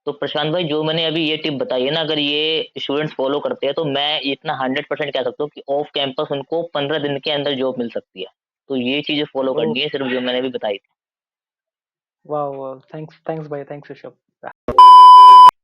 तो प्रशांत भाई, जो मैंने अभी ये टिप बताई है ना, अगर ये स्टूडेंट्स फॉलो करते हैं तो मैं इतना 100% कह सकता हूँ कि ऑफ कैंपस उनको 15 दिन के अंदर जॉब मिल सकती है। तो ये चीजें फॉलो ओह, करनी है सिर्फ, जो मैंने अभी बताई थी। वाह वाह, थैंक्स थैंक्स भाई, thanks Rishabh.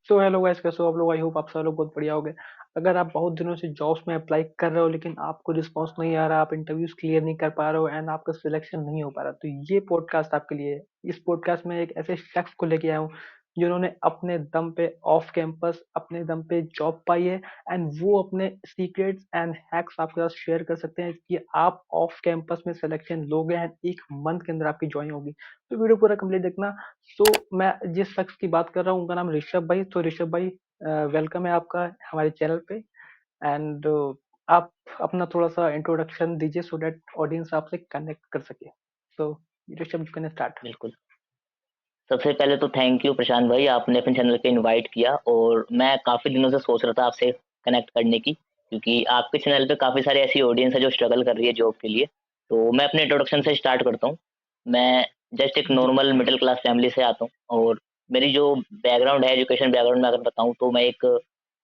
So hello guys, कैसे हो आप लोग? आई होप आप सब लोग बहुत बढ़िया होंगे। अगर आप बहुत दिनों से जॉब्स में अप्लाई कर रहे हो लेकिन आपको रिस्पांस नहीं आ रहा, आप इंटरव्यूज क्लियर नहीं कर पा रहे हो एंड आपका सिलेक्शन नहीं हो पा रहा, तो ये पॉडकास्ट आपके लिए है। इस पॉडकास्ट में एक ऐसे शख्स को लेके आया हूँ जिन्होंने अपने दम पे ऑफ कैंपस अपने दम पे जॉब पाई है एंड वो अपने सीक्रेट्स एंड हैक्स आपके साथ शेयर कर सकते हैं कि आप ऑफ कैंपस में सिलेक्शन लोगे एंड एक मंथ के अंदर आपकी ज्वाइन होगी। तो वीडियो पूरा कंप्लीट देखना। तो मैं जिस शख्स की बात कर रहा हूँ उनका नाम ऋषभ भाई। तो ऋषभ भाई, वेलकम है आपका हमारे चैनल पे। एंड आप अपना थोड़ा सा इंट्रोडक्शन दीजिए सो दैट ऑडियंस आपसे कनेक्ट कर सके। तो ऋषभ, यू कैन स्टार्ट। बिल्कुल। सबसे पहले तो थैंक यू प्रशांत भाई, आपने अपने चैनल पे इनवाइट किया, और मैं काफ़ी दिनों से सोच रहा था आपसे कनेक्ट करने की, क्योंकि आपके चैनल पे काफ़ी सारी ऐसी ऑडियंस है जो स्ट्रगल कर रही है जॉब के लिए। तो मैं अपने इंट्रोडक्शन से स्टार्ट करता हूँ। मैं जस्ट एक जी। नॉर्मल मिडिल क्लास फैमिली से आता हूँ, और मेरी जो बैकग्राउंड है, एजुकेशन बैकग्राउंड में अगर बताऊँ, तो मैं एक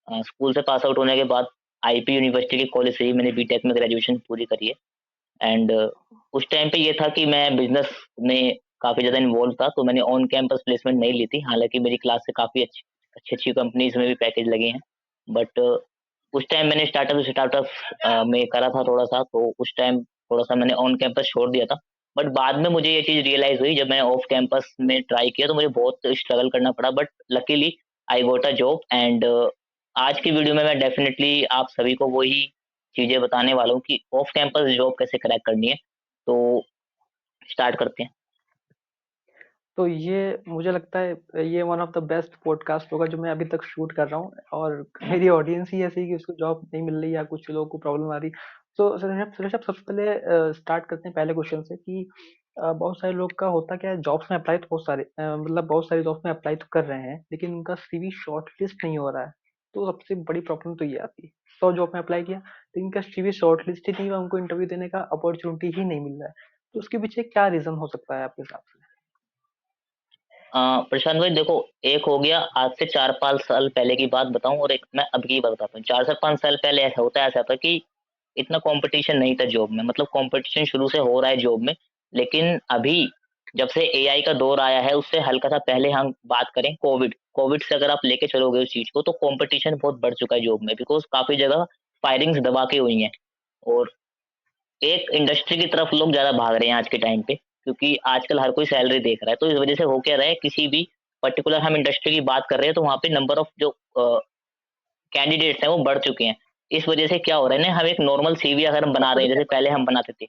स्कूल से पास आउट होने के बाद आईपी यूनिवर्सिटी के कॉलेज से ही मैंने बीटेक में ग्रेजुएशन पूरी करी है। एंड उस टाइम पे ये था कि मैं बिजनेस में काफ़ी ज़्यादा इन्वॉल्व था, तो मैंने ऑन कैंपस प्लेसमेंट नहीं ली थी। हालाँकि मेरी क्लास से काफ़ी अच्छी-अच्छी कंपनीज़ में भी पैकेज लगे हैं। बट उस टाइम मैंने स्टार्टअप में करा था थोड़ा-सा, तो उस टाइम थोड़ा-सा मैंने ऑन कैंपस छोड़ दिया था। बट बाद में मुझे ये चीज़ रियलाइज़ हुई, जब मैंने ऑफ कैंपस में ट्राई किया तो मुझे बहुत स्ट्रगल करना पड़ा, but luckily I got a job. And आज की वीडियो में मैं डेफ़िनिटली आप सभी को वही चीज़ें बताने वाला हूँ कि ऑफ कैंपस जॉब कैसे क्रैक करनी है। तो स्टार्ट करते हैं। तो ये मुझे लगता है ये one of the best podcast होगा जो मैं अभी तक शूट कर रहा हूँ। और मेरी ऑडियंस ही ऐसी है कि उसको जॉब नहीं मिल रही या कुछ लोगों को प्रॉब्लम आ रही। तो ऋषभ, सबसे पहले स्टार्ट करते हैं पहले क्वेश्चन से कि बहुत सारे लोग का होता क्या है, जॉब्स में अप्लाई तो बहुत सारे मतलब बहुत सारी जॉब्स में अप्लाई तो कर रहे हैं लेकिन उनका सीवी शॉर्ट लिस्ट नहीं हो रहा है। तो सबसे बड़ी प्रॉब्लम तो ये आती है, 100 जॉब में अप्लाई किया लेकिन उनका सीवी शॉर्ट लिस्ट ही नहीं हुआ, उनको इंटरव्यू देने का अपॉर्चुनिटी ही नहीं मिल रहा है। तो उसके पीछे क्या रीजन हो सकता है आपके हिसाब से? प्रशांत भाई देखो, एक हो गया आज से 4-5 साल पहले की बात बताऊँ, और एक मैं अब की बात बताता हूँ। 4 से 5 साल पहले ऐसा था कि इतना कॉम्पिटिशन नहीं था जॉब में, मतलब कॉम्पिटिशन शुरू से हो रहा है जॉब में। लेकिन अभी जब से एआई का दौर आया है, उससे हल्का-सा पहले हम बात करें, कोविड से अगर आप लेके चलोगे उस चीज़ को, तो कॉम्पिटिशन बहुत बढ़ चुका है जॉब में, बिकॉज़ काफ़ी जगह फायरिंग्स दबा के हुई हैं। और एक इंडस्ट्री की तरफ लोग ज़्यादा भाग रहे हैं आज के टाइम पे, क्योंकि आजकल हर कोई सैलरी देख रहा है। तो इस वज़ह से हो क्या रहा है, किसी भी पर्टिकुलर हम इंडस्ट्री की बात कर रहे हैं, तो वहाँ पे नंबर ऑफ जो कैंडिडेट्स हैं वो बढ़ चुके हैं। इस वज़ह से क्या हो रहा है ना, हम एक नॉर्मल सीवी अगर हम बना रहे हैं, जैसे पहले हम बनाते थे,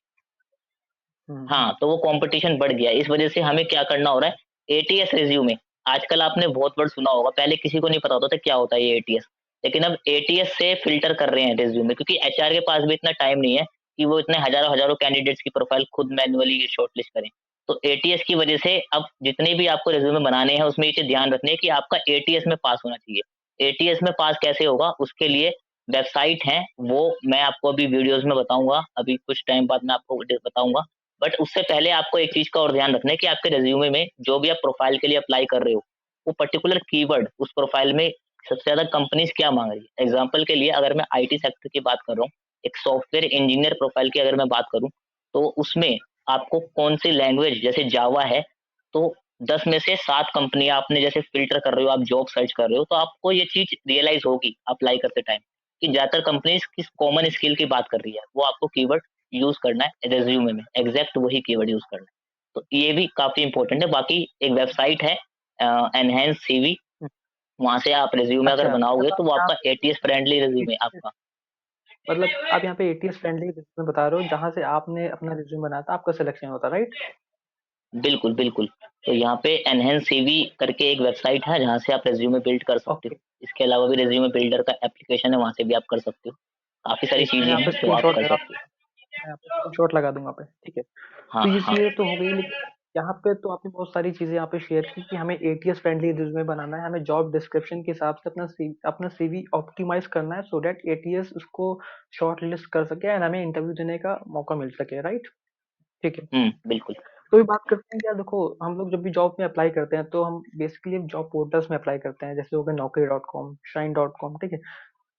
हम्म। हाँ, तो वो कॉम्पिटिशन बढ़ गया है। इस वज़ह से हमें क्या करना हो रहा है, एटीएस रिज़्यूमे, आजकल आपने बहुत वर्ड सुना होगा, पहले किसी को नहीं पता होता था क्या होता है ये एटीएस। लेकिन अब एटीएस से फ़िल्टर कर रहे हैं रिज़्यूमे, क्योंकि एचआर के पास भी इतना टाइम नहीं है कि वो इतने हज़ारों-हज़ारों कैंडिडेट्स की प्रोफ़ाइल खुद मैन्युअली शॉर्टलिस्ट करें। तो एटीएस की वज़ह से अब जितने भी आपको रिज़्यूमे बनाने हैं, उसमें ये चीज़ ध्यान रखनी है कि आपका एटीएस में पास होना चाहिए। एटीएस में पास कैसे होगा, उसके लिए वेबसाइट है, वो मैं आपको अभी वीडियोज़ में बताऊँगा, अभी कुछ टाइम बाद मैं आपको बताऊँगा। बट उससे पहले आपको एक चीज़ का और ध्यान रखना है कि आपके रिज़्यूमे में जो भी आप प्रोफ़ाइल के लिए अप्लाई कर रहे हो, वो पर्टिकुलर कीवर्ड उस प्रोफ़ाइल में सबसे ज़्यादा कंपनीज़ क्या माँग रही है। एग्ज़ाम्पल के लिए अगर मैं आईटी सेक्टर की बात कर रहा हूँ, एक सॉफ्टवेयर इंजीनियर प्रोफ़ाइल की अगर मैं बात करूँ, तो उसमें आपको कौन-सी लैंग्वेज, जैसे जावा है, तो 10 में से 7 कंपनियाँ आपने जैसे फ़िल्टर कर रहे हो, आप जॉब सर्च कर रहे हो, तो आपको ये चीज़ रियलाइज़ होगी अप्लाई करते टाइम, कि ज़्यादातर कंपनीज़ किस कॉमन स्किल की बात कर रही है। वो आपको कीवर्ड यूज़ करना है रिज़्यूमे में, एग्ज़ैक्ट वही कीवर्ड यूज़ करना है। तो ये भी काफ़ी इम्पोर्टेंट है। बाकी एक वेबसाइट है एनहांस सीवी, हम्म। वहाँ से आप रिज़्यूमे अगर अच्छा, बनाओगे मतलब तो आप वो यहाँ आपका पे एटीएस फ्रेंडली रिज़्यूमे ATS आपका। मतलब आप यहाँ पे एटीएस फ्रेंडली रिज्यूमे बता रहे हो जहाँ से आपने अपना रिज्यूम बनाया था, आपका सिलेक्शन होता, राइट? बिल्कुल, बिल्कुल। तो यहाँ पे एनहांस सीवी करके एक वेबसाइट है, जहाँ से आप रिज़्यूमे बिल्ड कर सकते हो। ओके। इसके अलावा भी रिज़्यूमे बिल्डर का एप्लीकेशन है, वहाँ से भी आप कर सकते हो। काफ़ी सारी ठीक है, मैं चीज़ें यहाँ पे हैं जो आप स्क्रीनशॉट कर ले रहा सकते हो। हूँ। मैं यहाँ पे स्क्रीनशॉट लगा दूंगा पे, ठीक है। हाँ, तो ये हाँ। चीजें तो हो गई, लेकिन यहाँ पे तो आपने बहुत सारी चीजें यहाँ पे शेयर की कि हमें एटीएस फ्रेंडली रिज्यूमे बनाना है, हमें जॉब डिस्क्रिप्शन के हिसाब से अपना सीवी ऑप्टिमाइज करना है सो दैट एटीएस उसको शॉर्ट लिस्ट कर सके एंड हमें इंटरव्यू देने का मौका मिल सके, राइट? ठीक है। हुँ, बिल्कुल। तो भी बात करते हैं क्या, देखो हम लोग जब भी जॉब में अप्लाई करते हैं तो हम बेसिकली जॉब पोर्टल्स में अप्लाई करते हैं, जैसे हो गया naukri.com, shine.com, ठीक है।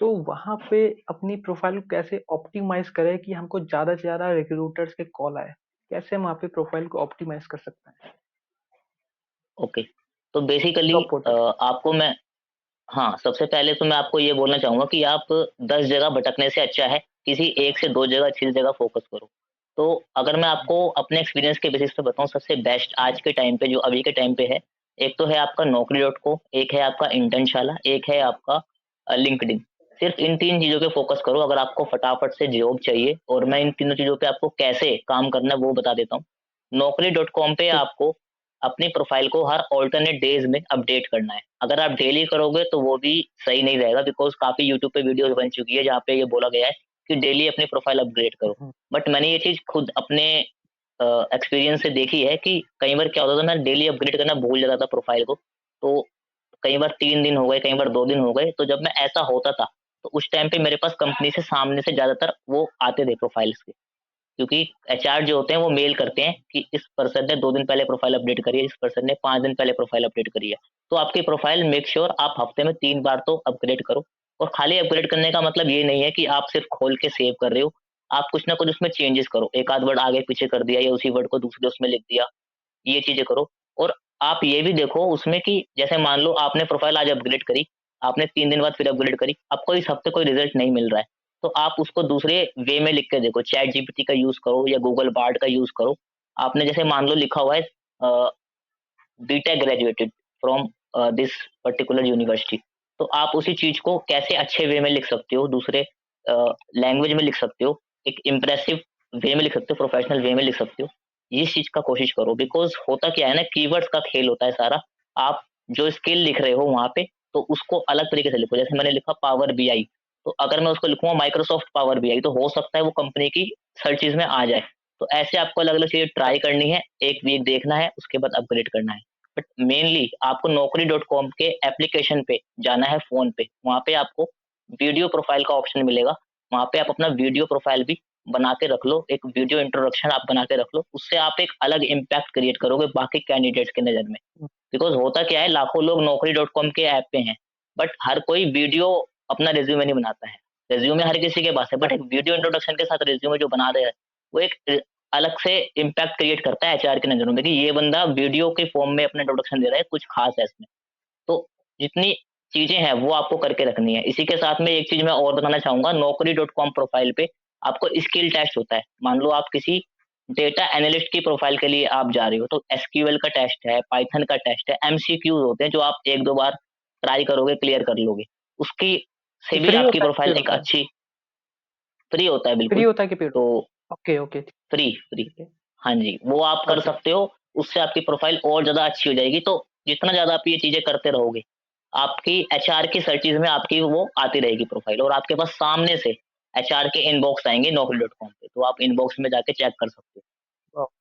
तो वहां पे अपनी प्रोफाइल को कैसे ऑप्टिमाइज करें कि हमको ज्यादा से ज्यादा रिक्रूटर्स के कॉल आए, कैसे हम वहाँ पे प्रोफाइल को ऑप्टिमाइज कर सकते हैं ओके, तो बेसिकली जॉब पोर्टल। आपको मैं, हाँ, सबसे पहले तो मैं आपको ये बोलना चाहूँगा कि आप 10 जगह भटकने से अच्छा है, किसी 1 से 2 जगह, अच्छी जगह फ़ोकस करो। तो अगर मैं आपको अपने एक्सपीरियंस के बेसिस पे बताऊँ, सबसे बेस्ट आज के टाइम पे, जो अभी के टाइम पे है, एक तो है आपका naukri.com, एक है आपका इंटर्नशाला, एक है आपका लिंक्डइन। सिर्फ़ इन 3 चीज़ों पे फ़ोकस करो अगर आपको फटाफट से जॉब चाहिए, और मैं इन तीनों चीज़ों पे आपको कैसे काम करना है वो बता देता हूँ। naukri.com पे ठीक। आपको अपनी प्रोफाइल को हर अल्टरनेट डेज़ में अपडेट करना है। अगर आप डेली करोगे तो वो भी सही नहीं रहेगा, बिकॉज़ काफ़ी यूट्यूब पे वीडियोज़ बन चुकी है जहाँ पे ये बोला गया है कि डेली अपनी प्रोफाइल अपग्रेड करो। हम्म, बट मैंने ये चीज़ खुद अपने एक्सपीरियंस से देखी है कि कई बार क्या होता था, मैं डेली अपग्रेड करना भूल जाता था प्रोफाइल को। तो कई बार 3 दिन हो गए, कई बार 2 दिन हो गए, तो जब मैं ऐसा होता था, तो उस टाइम पे मेरे पास कंपनी से सामने से ज़्यादातर वो आते थे प्रोफाइल्स के। क्योंकि एचआर जो होते हैं वो मेल करते हैं कि इस पर्सन ने 2 दिन पहले प्रोफाइल अपडेट करी है, इस पर्सन ने 5 दिन पहले प्रोफाइल अपडेट करी है। तो आपकी प्रोफाइल मेक श्योर आप हफ्ते में 3 बार तो अपग्रेड करो। और खाली अपग्रेड करने का मतलब ये नहीं है कि आप सिर्फ खोल के सेव कर रहे हो, आप कुछ ना कुछ उसमें चेंजेस करो। एक आध वर्ड आगे पीछे कर दिया या उसी वर्ड को दूसरे उसमें लिख दिया, ये चीज़ें करो। और आप ये भी देखो उसमें कि जैसे मान लो आपने प्रोफाइल आज अपग्रेड करी, आपने 3 दिन बाद फिर अपग्रेड करी, आपको इस हफ्ते कोई रिजल्ट नहीं मिल रहा है, तो आप उसको दूसरे वे में लिख के देखो, चैट जीपीटी का यूज़ करो या गूगल बार्ड का यूज़ करो। आपने जैसे मान लो लिखा हुआ है BTech graduated from this particular university, तो आप उसी चीज़ को कैसे अच्छे वे में लिख सकते हो, दूसरे लैंग्वेज में लिख सकते हो, एक इम्प्रेसिव वे में लिख सकते हो, प्रोफेशनल वे में लिख सकते हो। इस चीज़ का कोशिश करो, बिकॉज़ होता क्या है ना, कीवर्ड्स का खेल होता है सारा। आप जो स्किल लिख रहे हो वहाँ पे, तो उसको अलग तरीके से लिखो। जैसे मैंने लिखा पावर बीआई, तो अगर मैं उसको लिखूँगा माइक्रोसॉफ्ट पावर बीआई, तो हो सकता है वो कंपनी की सर्चेज़ में आ जाए। तो ऐसे आपको अलग-अलग चीज़ें ट्राई करनी है, 1 वीक देखना है, उसके बाद अपग्रेड करना है। बट मेनली आपको naukri.com के एप्लीकेशन पे जाना है फ़ोन पे, वहाँ पे आपको वीडियो प्रोफ़ाइल का ऑप्शन मिलेगा, वहाँ पे आप अपना वीडियो प्रोफ़ाइल भी बना के रख लो, एक वीडियो इंट्रोडक्शन आप बना के रख लो, उससे आप एक अलग इम्पैक्ट क्रिएट करोगे बाकी कैंडिडेट्स की नज़र में। बिकॉज़ होता क्या है, लाखों लोग naukri.com के ऐप पे हैं, बट हर कोई वीडियो अपना रिज़्यूमे नहीं बनाता है। रिज़्यूमे हर किसी के पास है, बट एक वीडियो इंट्रोडक्शन के साथ रिज़्यूमे जो बना रहे हैं, वो एक अलग से इम्पैक्ट क्रिएट करता है एचआर की नज़रों में कि ये बंदा वीडियो के फॉर्म में अपना इंट्रोडक्शन दे रहा है, कुछ खास है इसमें। तो जितनी चीज़ें हैं वो आपको करके रखनी है। इसी के साथ में एक चीज़ मैं और बताना चाहूँगा, naukri.com प्रोफ़ाइल पे आपको स्किल टेस्ट होता है। मान लो आप किसी डेटा एनालिस्ट की प्रोफ़ाइल के लिए आप जा रहे हो, तो एसक्यूएल का टेस्ट है, पाइथन का टेस्ट है, एमसीक्यूज़ होते हैं जो आप 1-2 बार ट्राई करोगे, क्लियर कर लोगे। उसकी ये से भी फ्री आपकी होता है प्रोफ़ाइल पेड एक होता है? अच्छी, फ्री होता है फ्री बिल्कुल। होता है कि पेड तो होता है? ओके ओके, फ्री फ्री ठीक है। हाँ जी, वो आप कर ओके। सकते हो, उससे आपकी प्रोफ़ाइल और ज़्यादा अच्छी हो जाएगी। तो जितना ज़्यादा आप ये चीज़ें करते रहोगे, आपकी एचआर की सर्चेज़ में आपकी वो आती रहेगी प्रोफ़ाइल, और आपके पास सामने से एचआर के इनबॉक्स आएँगे naukri.com पे, तो आप इनबॉक्स में जाके चेक कर सकते हो।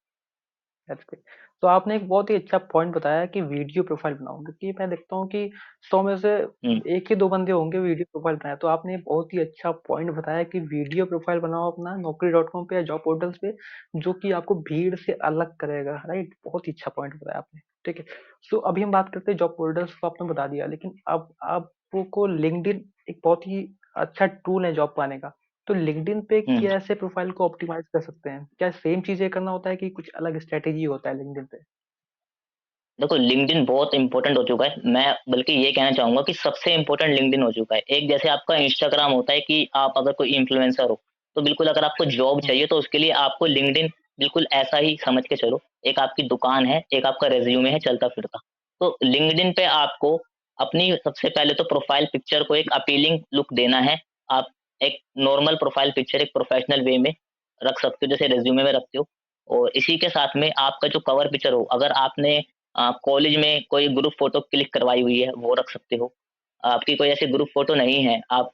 That's great. तो आपने एक बहुत ही अच्छा पॉइंट बताया कि वीडियो प्रोफाइल बनाओ, क्योंकि मैं देखता हूँ कि 100 में से हुँ, 1 ही 2 बंदे होंगे वीडियो प्रोफाइल बनाए। तो आपने बहुत ही अच्छा पॉइंट बताया कि वीडियो प्रोफाइल बनाओ अपना naukri.com पे या जॉब पोर्टल्स पे, जो कि आपको भीड़ से अलग करेगा, राइट? बहुत ही अच्छा पॉइंट बताया आपने, ठीक है। सो अभी हम बात करते हैं जॉब पोर्टल्स, को आपने बता दिया, लेकिन अब आपको लिंक्डइन एक बहुत ही अच्छा टूल है जॉब पाने का। तो लिंक्डइन पे हुँ। कैसे प्रोफाइल को ऑप्टिमाइज कर सकते हैं? क्या सेम चीजें करना होता है कि कुछ अलग स्ट्रेटेजी होता है लिंक्डइन पे? देखो, लिंक्डइन बहुत इम्पोर्टेंट हो चुका है। मैं बल्कि ये कहना चाहूँगा कि सबसे इम्पोर्टेंट लिंक्डइन हो चुका है। एक जैसे आपका इंस्टाग्राम होता है कि आप अगर कोई इन्फ्लुएंसर हो, तो बिल्कुल अगर आपको जॉब हम्म, चाहिए तो उसके लिए आपको लिंक्डइन बिल्कुल ऐसा ही समझ के चलो। एक आपकी दुकान है, एक आपका रिज़्यूमे है चलता-फिरता। तो लिंक्डइन पे आपको अपनी सबसे पहले तो प्रोफ़ाइल पिक्चर को एक अपीलिंग लुक देना है। आप एक नॉर्मल प्रोफ़ाइल पिक्चर एक प्रोफ़ेशनल वे में रख सकते हो, जैसे रिज़्यूमे में रखते हो। और इसी के साथ में आपका जो कवर पिक्चर हो, अगर आपने कॉलेज में कोई ग्रुप फ़ोटो क्लिक करवाई हुई है, वो रख सकते हो। आपकी कोई ऐसी ग्रुप फ़ोटो नहीं है, आप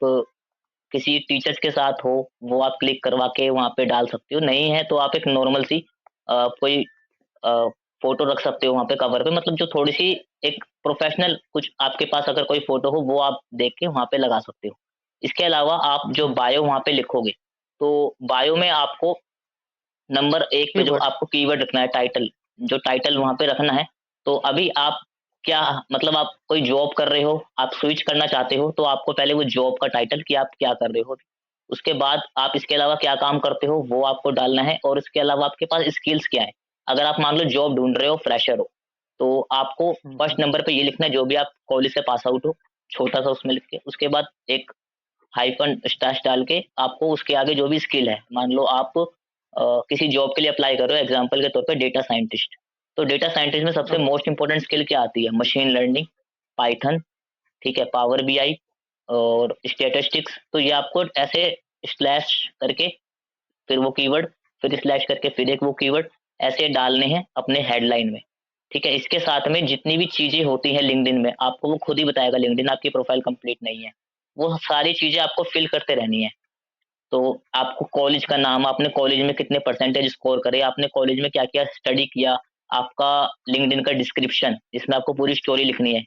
किसी टीचर्स के साथ हो, वो आप क्लिक करवा के वहाँ पे डाल सकते हो। नहीं है तो आप एक नॉर्मल सी कोई अ, फ़ोटो रख सकते हो वहाँ पे कवर पे, मतलब जो थोड़ी-सी एक प्रोफ़ेशनल, कुछ आपके पास अगर कोई फ़ोटो हो, वो आप देख के वहाँ पे लगा सकते हो। इसके अलावा आप जो हम्म, बायो वहाँ पे लिखोगे, तो बायो में आपको नंबर 1 पे जो कीवर्ड्स। आपको कीवर्ड रखना है, टाइटल, जो टाइटल वहाँ पे रखना है। तो अभी आप क्या मतलब आप कोई जॉब कर रहे हो, आप स्विच करना चाहते हो, तो आपको पहले वो जॉब का टाइटल कि आप क्या कर रहे हो। उसके बाद आप इसके अलावा क्या काम करते हो वो आपको डालना है और इसके अलावा आपके पास स्किल्स क्या है। अगर आप मान लो जॉब ढूँढ रहे हो, फ्रेशर हो, तो आपको फर्स्ट हम्म। नंबर पे ये लिखना है जो भी आप कॉलेज से पास आउट हो, छोटा-सा उसमें लिख के, उसके बाद एक हाइफ़न स्लैश डाल के आपको उसके आगे जो भी स्किल है, मान लो आप किसी जॉब के लिए अप्लाई कर रहे हो एग्ज़ाम्पल के तौर पे डेटा साइंटिस्ट, तो डेटा साइंटिस्ट में सबसे ओके। मोस्ट इम्पोर्टेंट स्किल क्या आती है? मशीन लर्निंग, पाइथन, ठीक है, पावर बीआई और स्टैटिस्टिक्स। तो ये आपको ऐसे स्लैश करके फिर वो कीवर्ड, फिर स्लैश करके फिर एक वो कीवर्ड ऐसे डालने हैं अपने हेडलाइन में, ठीक है? इसके साथ में जितनी भी चीज़ें होती हैं लिंक्डइन में, आपको वो खुद ही बताएगा लिंक्डइन आपकी प्रोफ़ाइल कंप्लीट नहीं है। वो सारी चीज़ें आपको फ़िल करते रहनी है। तो आपको कॉलेज का नाम, आपने कॉलेज में कितने परसेंटेज स्कोर करे, आपने कॉलेज में क्या-क्या स्टडी किया, आपका लिंक्डइन का डिस्क्रिप्शन जिसमें आपको पूरी स्टोरी लिखनी है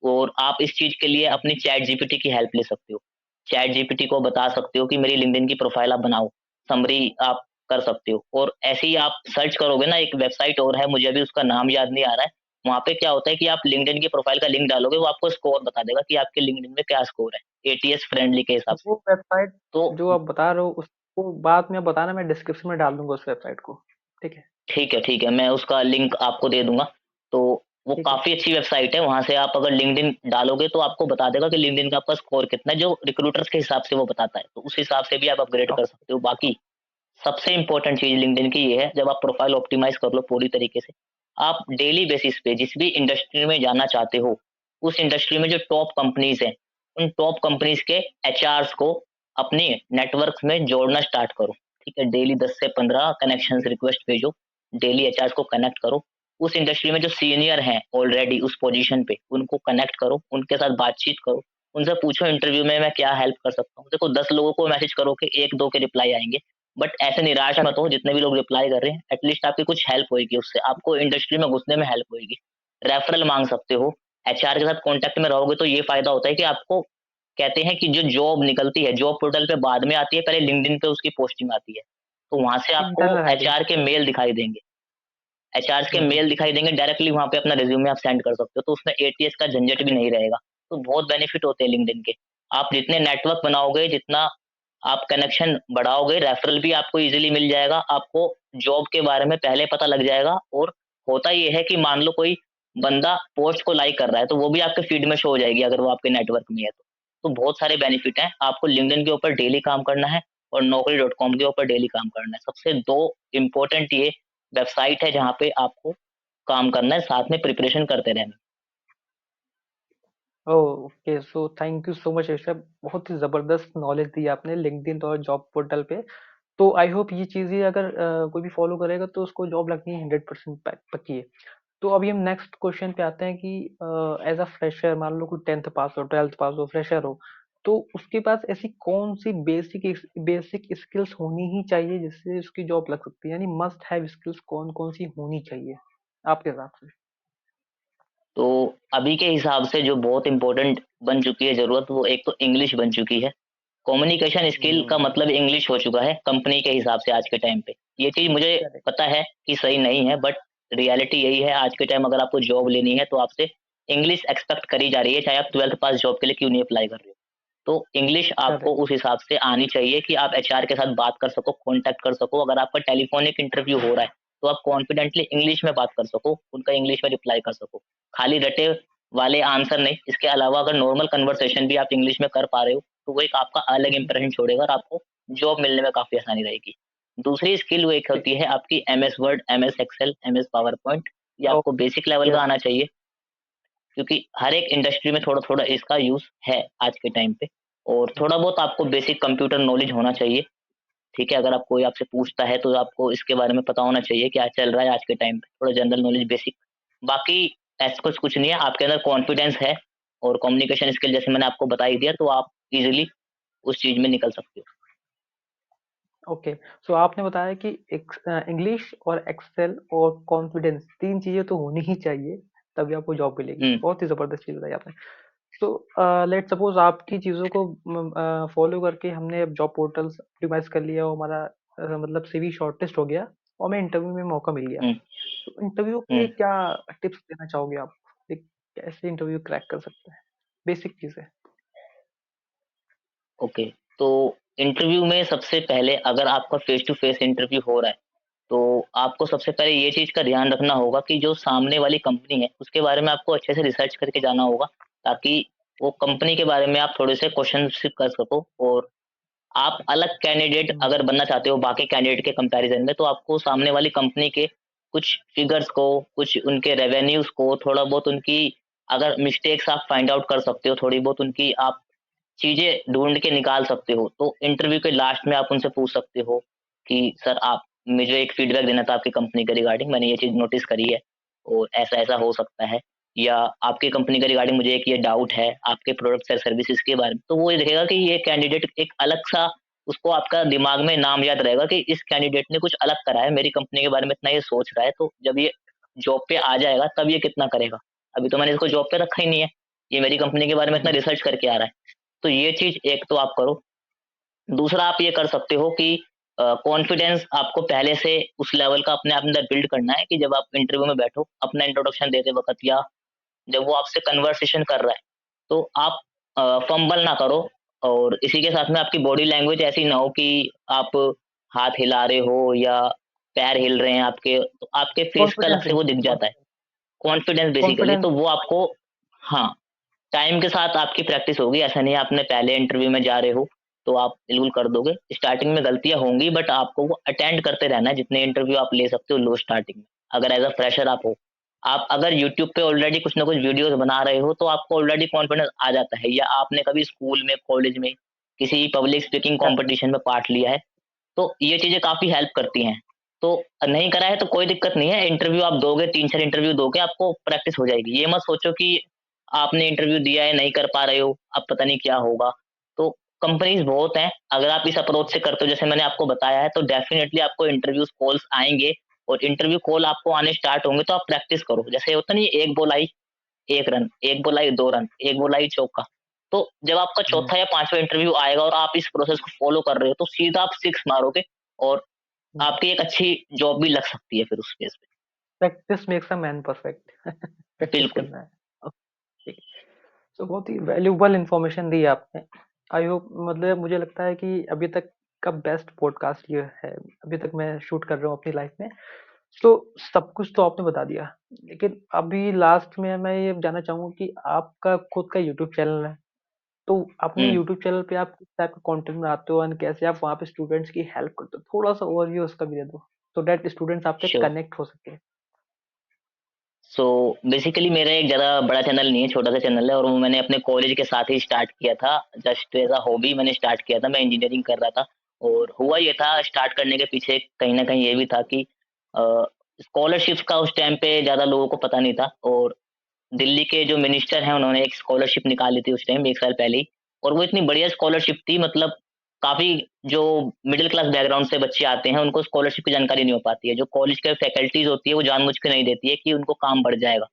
और आप इस चीज़ के लिए अपनी चैट जीपीटी की हेल्प ले सकते हो। चैट जीपीटी को बता सकते हो कि मेरी लिंक्डइन की प्रोफाइल आप बनाओ, समरी आप कर सकते हो और ऐसे ही आप सर्च करोगे ना एक वेबसाइट और है, मुझे अभी उसका नाम याद नहीं आ रहा है। वहाँ पे क्या होता है कि आप लिंक्डइन की प्रोफाइल का लिंक डालोगे, वो आपको स्कोर बता देगा कि आपके लिंक्डइन में क्या स्कोर है, एटीएस फ्रेंडली के हिसाब से। वो वेबसाइट तो जो आप बता रहे हो उसको बाद में बताना, मैं डिस्क्रिप्शन में डाल दूंगा उस वेबसाइट को। ठीक है। ठीक है, मैं उसका लिंक आपको दे दूँगा। तो वो ठीक है। काफ़ी अच्छी वेबसाइट है, वहाँ से आप अगर लिंक्डइन डालोगे तो आपको बता देगा कि लिंक्डइन का आपका स्कोर कितना है, जो रिक्रूटर्स के हिसाब से वो बताता है। तो उस हिसाब से भी आप अपग्रेड कर ओके। सकते हो। बाकी सबसे इम्पोर्टेंट चीज़ लिंक्डइन की ये है, जब आप प्रोफाइल ऑप्टिमाइज़ कर लो पूरी तरीके से, आप डेली बेसिस पे जिस भी इंडस्ट्री में जाना चाहते हो, उस इंडस्ट्री में जो टॉप कंपनीज़ हैं, उन टॉप कंपनीज़ के एचआर्स को अपने नेटवर्क में जोड़ना स्टार्ट करो। ठीक है? डेली 10 से 15 कनेक्शंस रिक्वेस्ट भेजो, डेली एचआर्स को कनेक्ट करो। उस इंडस्ट्री में जो सीनियर हैं ऑलरेडी उस पोज़ीशन पे, उनको कनेक्ट करो, उनके साथ बातचीत करो, उनसे पूछो इंटरव्यू में मैं क्या हेल्प कर सकता हूँ। देखो 10 लोगों को मैसेज करो कि 1-2 के रिप्लाई आएँगे। बट ऐसे निराश मत हो करेक्ट। जितने भी लोग रिप्लाई कर रहे हैं, एटलीस्ट आपकी कुछ हेल्प होएगी उससे, आपको इंडस्ट्री में घुसने में हेल्प होएगी। रेफरल माँग सकते हो, एचआर के साथ कॉन्टैक्ट में रहोगे तो ये फ़ायदा होता है कि आपको कहते हैं कि जो जॉब निकलती है, जॉब पोर्टल पे बाद में आती है, पहले लिंक्डइन पे उसकी पोस्टिंग आती है। तो वहाँ से आपको इंटरनल हायरिंग। एचआर के मेल दिखाई देंगे। एचआर्स के हम्म। मेल दिखाई देंगे, डायरेक्टली वहाँ पे अपना रिज्यूमे आप सेंड कर सकते हो, तो उसमें एटीएस का झंझट भी नहीं रहेगा। तो बहुत बेनिफिट होते हैं लिंक्डइन के। आप जितने नेटवर्क बनाओगे, जितना आप कनेक्शन बढ़ाओगे, रेफरल भी आपको ईज़िली मिल जाएगा, आपको जॉब के बारे में पहले पता लग जाएगा और होता ये है कि मान लो कोई बंदा पोस्ट को लाइक कर रहा है, तो वो भी आपके फीड में शो हो जाएगी अगर वो आपके नेटवर्क में है तो। तो बहुत सारे बेनिफिट हैं, आपको लिंक्डइन के ऊपर डेली काम करना है और नौकरी डॉट कॉम के ऊपर डेली काम करना है। सबसे 2 इम्पोर्टेंट ये वेबसाइट है जहाँ पे आपको काम करना है, साथ में प्रिपरेशन करते रहना। Okay, so thank you so much Rishabh, बहुत ही जबरदस्त नॉलेज दी आपने लिंक्डइन और जॉब पोर्टल पे। तो आई होप ये चीजें अगर कोई भी फॉलो करेगा तो उसको जॉब लगनी 100% पक्की है। तो अभी हम नेक्स्ट क्वेश्चन पे आते हैं कि एज अ फ्रेशर, मान लो कोई 10th पास हो, 12th पास हो, फ्रेशर हो, तो उसके पास ऐसी कौन सी बेसिक बेसिक स्किल्स होनी ही चाहिए जिससे उसकी जॉब लग सकती है, यानी मस्ट हैव स्किल्स कौन कौन सी होनी चाहिए आपके हिसाब से? तो अभी के हिसाब से जो बहुत इम्पोर्टेंट बन चुकी है ज़रूरत, वो एक तो इंग्लिश बन चुकी है। कम्युनिकेशन स्किल का हम्म। मतलब इंग्लिश हो चुका है कंपनी के हिसाब से आज के टाइम पे। ये चीज़ मुझे करेक्ट। पता है कि सही नहीं है, बट रियलिटी यही है आज के टाइम, अगर आपको जॉब लेनी है तो आपसे इंग्लिश एक्सपेक्ट करी जा रही है, चाहे आप 12th पास जॉब के लिए क्यों नहीं अप्लाई कर रहे हो। तो इंग्लिश आपको करेक्ट। उस हिसाब से आनी चाहिए कि आप एचआर के साथ बात कर सको, कॉन्टैक्ट कर सको। अगर आपका टेलीफ़ोनिक इंटरव्यू हो रहा है, तो आप कॉन्फिडेंटली इंग्लिश में बात कर सको, उनका इंग्लिश में रिप्लाई कर सको। खाली रटे वाले आंसर नहीं, इसके अलावा अगर नॉर्मल कन्वर्सेशन भी आप इंग्लिश में कर पा रहे हो, तो वो एक आपका अलग हम्म। इंप्रेशन छोड़ेगा और आपको जॉब मिलने में काफ़ी आसानी रहेगी। दूसरी स्किल वो एक ठीक। होती है आपकी MS Word, MS Excel, MS PowerPoint. ये ओ। आपको बेसिक लेवल का यस। आना चाहिए, क्योंकि हर एक इंडस्ट्री में थोड़ा-थोड़ा इसका यूज़ है आज के टाइम पे और थोड़ा बहुत आपको बेसिक कंप्यूटर नॉलेज होना चाहिए, ठीक है? अगर आप कोई आपसे पूछता है, तो आपको इसके बारे में पता होना चाहिए, क्या चल रहा है आज के टाइम पे, थोड़ा जनरल नॉलेज बेसिक। बाकी ऐसा कुछ नहीं है, आपके अंदर कॉन्फिडेंस है और कम्युनिकेशन स्किल जैसे मैंने आपको बता ही दिया, तो आप ईज़िली उस चीज़ में निकल सकते हो। ओके, सो आपने बताया कि इंग्लिश और एक्सेल और कॉन्फिडेंस तीन चीजें तो होनी ही चाहिए, तभी आपको जॉब मिलेगी। हुँ, बहुत ही जबरदस्त चीज बताई आपने। सो लेट सपोज आपकी चीजों को फॉलो करके हमने अब जॉब पोर्टल्स ऑप्टिमाइज कर लिया और हमारा मतलब सीवी शॉर्टलिस्ट हो गया, और मैं इंटरव्यू में मौका मिल गया, हुँ, तो इंटरव्यू के हुँ, लिए क्या टिप्स देना चाहोगे आप? एक कैसे इंटरव्यू क्रैक कर सकते हैं? बेसिक चीज़ें। ओके। तो इंटरव्यू में सबसे पहले अगर आपका फेस टू फेस इंटरव्यू हो रहा है, तो आपको सबसे पहले ये चीज़ का ध्यान रखना होगा कि जो सामने वाली कंपनी है, उसके बारे में आपको अच्छे से रिसर्च करके जाना होगा, ताकि वो कंपनी के बारे में आप थोड़े से क्वेश्चन्स कर सको। और आप अलग कैंडिडेट हुँ, अगर बनना चाहते हो बाकी कैंडिडेट के कंपैरिजन में, तो आपको सामने वाली कंपनी के कुछ फिगर्स को, कुछ उनके रेवेन्यूज़ को, थोड़ा बहुत उनकी अगर मिस्टेक्स आप फाइंड आउट कर सकते हो, थोड़ी बहुत उनकी आप चीज़ें ढूँढ के निकाल सकते हो। तो इंटरव्यू के लास्ट में आप उनसे पूछ सकते हो कि सर आप मुझे एक फीडबैक देना था आपकी कंपनी के रिगार्डिंग, मैंने ये चीज़ नोटिस करी है और ऐसा-ऐसा हो सकता है, या आपकी कंपनी के रिगार्डिंग मुझे एक ये डाउट है आपके प्रोडक्ट्स या सर्विसेज़ के बारे में। तो वो ये देखेगा कि ये कैंडिडेट एक अलग-सा, उसको आपका दिमाग में नाम याद रहेगा कि इस कैंडिडेट ने कुछ अलग करा है, मेरी कंपनी के बारे में इतना ये सोच रहा है, तो जब ये जॉब पे आ जाएगा तब ये कितना करेगा। अभी तो मैंने इसको जॉब पे रखा ही नहीं है, ये मेरी कंपनी के बारे में इतना हुँ, रिसर्च करके आ रहा है। तो ये चीज़ एक तो आप करो। दूसरा आप ये कर सकते हो कि कॉन्फिडेंस आपको पहले से उस लेवल का अपने अंदर बिल्ड करना है कि जब आप इंटरव्यू में बैठो, अपना इंट्रोडक्शन देते वक़्त या जब वो आपसे कन्वर्सेशन कर रहा है, तो आप फंबल ना करो। और इसी के साथ में आपकी बॉडी लैंग्वेज ऐसी ना हो कि आप हाथ हिला रहे हो या पैर हिल रहे हैं आपके, तो आपके फेस कलर कॉन्फिडेंस से वो रहेगा, दिख जाता है। कॉन्फिडेंस कॉन्फिडेंस बेसिकली, कॉन्फिडेंस तो वो आपको, हाँ, टाइम के साथ आपकी प्रैक्टिस होगी, ऐसा नहीं है आपने पहले इंटरव्यू में जा रहे हो, तो आप बिल्कुल कर दोगे। स्टार्टिंग में गलतियाँ होंगी बट आपको वो अटेंड करते रहना है, जितने इंटरव्यू आप ले सकते हो लो स्टार्टिंग में, अगर एज़ अ फ्रेशर आप हो। आप अगर यूट्यूब पे ऑलरेडी कुछ ना कुछ वीडियोज़ बना रहे हो, तो आपको ऑलरेडी कॉन्फिडेंस आ जाता है, या आपने कभी स्कूल में, कॉलेज में किसी पब्लिक स्पीकिंग प्रैक्टिस। कॉम्पिटिशन में पार्ट लिया है, तो ये चीज़ें काफ़ी हेल्प करती हैं। तो नहीं करा है तो कोई दिक्कत नहीं है, इंटरव्यू आप दोगे, 3-4 इंटरव्यू दोगे, आपको प्रैक्टिस हो जाएगी। ये मत सोचो कि आपने इंटरव्यू दिया है, नहीं कर पा रहे हो, अब पता नहीं क्या होगा। तो कंपनीज़ बहुत हैं, अगर आप इस अप्रोच से करते हो जैसे मैंने आपको बताया है, तो डेफ़िनिटली आपको इंटरव्यूज़ कॉल्स आएँगे। और इंटरव्यू कॉल आपको आने स्टार्ट होंगे तो आप प्रैक्टिस करो। जैसे होता नहीं है, 1 बॉल आई 1 रन, 1 बॉल आई 2 रन, 1 बॉल आई चौका। तो जब आपका हुँ, चौथा या 5वाँ इंटरव्यू आएगा और आप इस प्रोसेस को फ़ॉलो कर रहे हो, तो सीधा आप 6 मारोगे और हुँ, आपकी एक अच्छी जॉब भी लग सकती है फिर उस बेस पे। Practice makes a man perfect. Practice बिल्कुल। करना है। ओके, सो बहुत ही वैल्यूएबल इन्फॉर्मेशन दी आपने। आई होप, मतलब मुझे लगता है कि अभी तक का बेस्ट पॉडकास्ट ये है, अभी तक मैं शूट कर रहा हूँ अपनी लाइफ में। तो सब कुछ तो आपने बता दिया, लेकिन अभी लास्ट में मैं ये जानना चाहूँगा कि आपका खुद का यूट्यूब चैनल है, तो अपने हुँ, यूट्यूब चैनल पे आप किस टाइप का कंटेंट बनाते हो एंड कैसे आप वहाँ पे स्टूडेंट्स की हेल्प करते हो? थोड़ा-सा ओवरव्यू उसका भी दे दो, सो दैट स्टूडेंट्स आपसे श्योर। कनेक्ट हो सके। सो बेसिकली मेरा एक ज़्यादा बड़ा चैनल नहीं है, छोटा-सा चैनल है और वो मैंने अपने कॉलेज के साथ ही स्टार्ट किया था। जस्ट एज़ अ हॉबी मैंने स्टार्ट किया था, मैं इंजीनियरिंग कर रहा था। और हुआ ये था, स्टार्ट करने के पीछे कहीं न कहीं ये भी था कि अ, स्कॉलरशिप्स का उस टाइम पे ज़्यादा लोगों को पता नहीं था। और दिल्ली के जो मिनिस्टर हैं उन्होंने एक स्कॉलरशिप निकाली थी उस टाइम 1 साल पहले ही, और वो इतनी बढ़िया स्कॉलरशिप थी, मतलब काफ़ी जो मिडल क्लास बैकग्राउंड से बच्चे आते हैं उनको स्कॉलरशिप की जानकारी नहीं हो पाती है। जो कॉलेज के फैकल्टीज़ होती है वो जानबूझ के नहीं देती है कि उनको काम बढ़ जाएगा।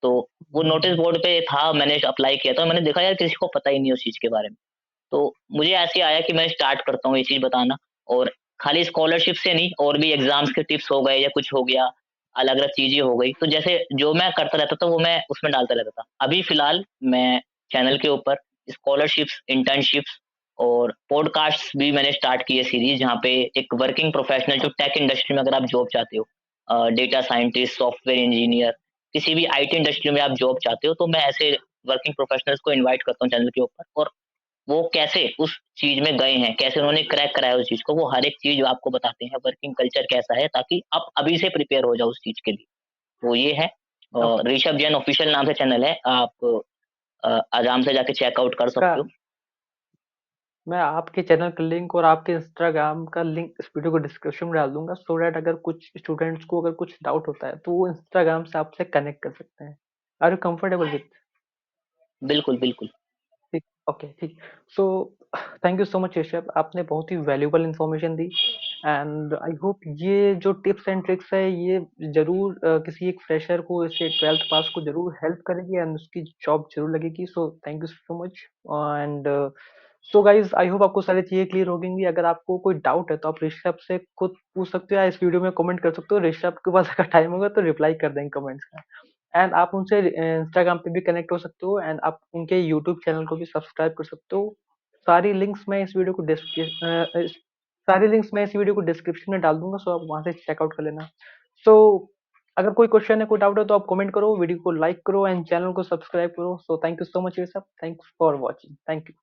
तो वो नोटिस हुँ, बोर्ड पे था, मैंने अप्लाई किया था, मैंने देखा यार किसी को पता ही नहीं उस चीज़ के बारे में। तो मुझे ऐसे आया कि मैं स्टार्ट करता हूँ ये चीज़ बताना। और खाली स्कॉलरशिप से नहीं, और भी एग्ज़ाम्स के टिप्स हो गए या कुछ हो गया, अलग-अलग चीज़ें हो गई। तो जैसे जो मैं करता रहता था वो मैं उसमें डालता रहता था। अभी फ़िलहाल मैं चैनल के ऊपर स्कॉलरशिप्स, इंटर्नशिप्स और पॉडकास्ट्स भी मैंने स्टार्ट किए सीरीज़, जहाँ पे एक वर्किंग प्रोफ़ेशनल जो टेक इंडस्ट्री में अगर आप जॉब चाहते हो, डेटा साइंटिस्ट, सॉफ्टवेयर इंजीनियर, किसी भी आईटी इंडस्ट्री में आप जॉब चाहते हो, तो मैं ऐसे वर्किंग प्रोफ़ेशनल्स को इनवाइट करता हूँ चैनल के ऊपर। और वो कैसे उस चीज़ में गए हैं, कैसे उन्होंने क्रैक करा है उस चीज़ को, वो हर एक चीज़ आपको बताते हैं, वर्किंग कल्चर कैसा है, ताकि आप अभी से प्रिपेयर हो जाओ उस चीज़ के लिए। तो ये है, ओके, ऋषभ जैन ऑफिशियल नाम से चैनल है, आप आराम से जाके चेकआउट कर का सकते हो। मैं आपके चैनल का लिंक और आपके इंस्टाग्राम का लिंक इस वीडियो को डिस्क्रिप्शन में डाल दूँगा, सो दैट अगर कुछ स्टूडेंट्स को अगर कुछ डाउट होता है, तो वो इंस्टाग्राम से आपसे कनेक्ट कर सकते हैं। Are you comfortable with? बिल्कुल, बिल्कुल। ठीक, ओके, ठीक। So thank you so much Rishabh, आपने बहुत ही वैल्यूएबल इन्फॉर्मेशन दी एंड आई होप ये जो टिप्स एंड ट्रिक्स है ये ज़रूर किसी एक फ्रेशर को, जैसे 12th पास को ज़रूर हेल्प करेगी एंड उसकी जॉब ज़रूर लगेगी। सो thank you so much and so guys I hope आपको सारी चीज़ें क्लियर हो गई होंगी। अगर आपको कोई डाउट है तो आप ऋषभ से खुद पूछ सकते हो या इस वीडियो में कमेंट कर सकते हो। ऋषभ के पास अगर टाइम होगा तो रिप्लाई कर देंगे कमेंट्स का। एंड आप उनसे इंस्टाग्राम पे भी कनेक्ट हो सकते हो एंड आप उनके यूट्यूब चैनल को भी सब्सक्राइब कर सकते हो। सारी लिंक्स मैं इस वीडियो को सारी लिंक्स मैं इस वीडियो को डिस्क्रिप्शन में डाल दूंगा, सो आप वहां से चेकआउट कर लेना। सो अगर कोई क्वेश्चन है, कोई डाउट है तो आप कमेंट करो, वीडियो को लाइक करो एंड चैनल को सब्सक्राइब करो। सो थैंक यू सो मच ये सब, thanks for watching, thank you.